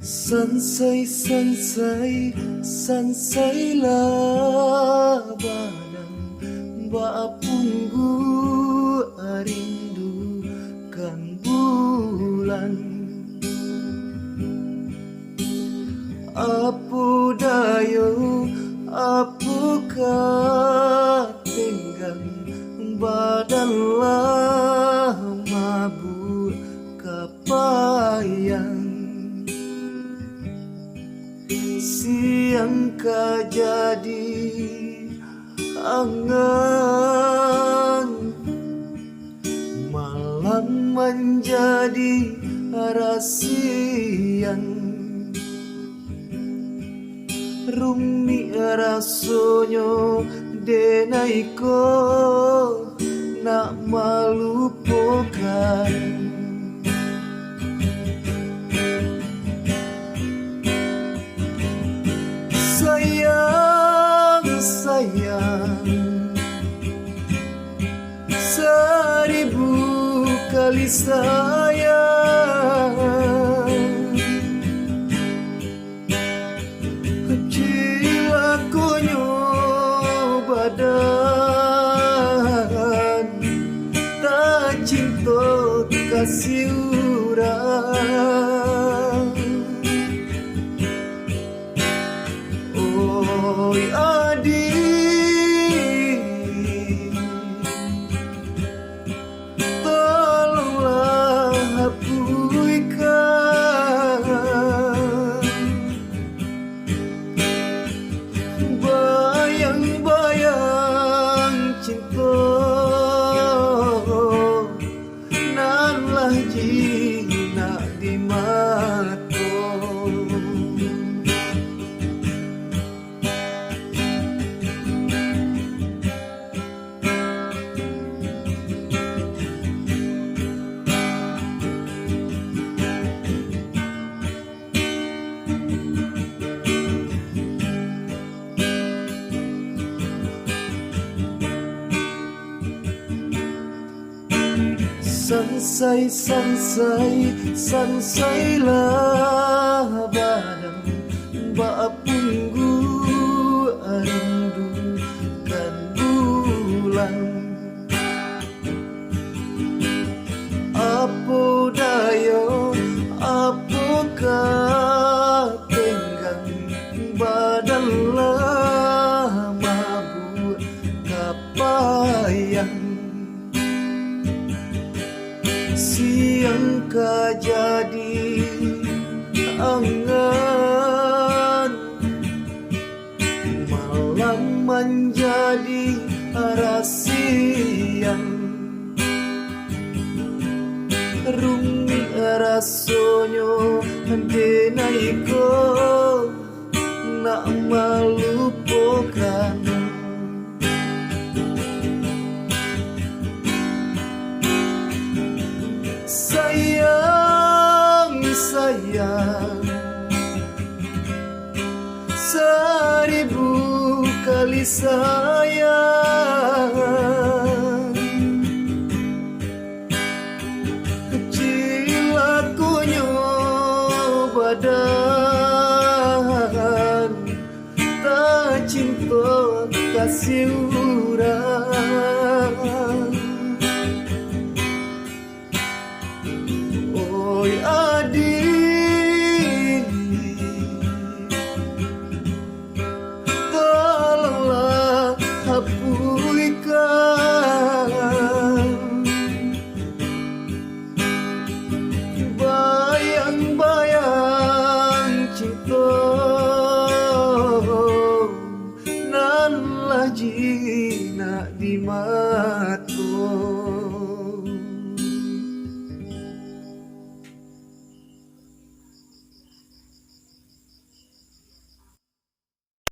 Sansai, sansai, sansailah badang Bapunggu rindukan bulan. Apu dayo, apu katenggang badanlah mabuk kapayang. Siang kajadi angan, malam menjadi rasian. Rumi rasonyo denaiko nak melupakan. Sayang, sayang, 1000 kali sayang. Cilakonyo badan tak cinta kasih urang. Oi adik, tolonglah hapuskan bayang-bayang cinta nan lah jinak di mata. Sansai, sansai, sansailah badang Bapunggu rindukan bulan. Apo dayo, apo katenggang badanlah mabuk kapayang. Siang kajadi angan, malam menjadi rasian. Rumi rasonyo denaiko nak melupakan. Sayang, sayang, 1000 kali sayang. Cilakonyo badan tak cinta kasih urang. Oi adik, tolonglah hapus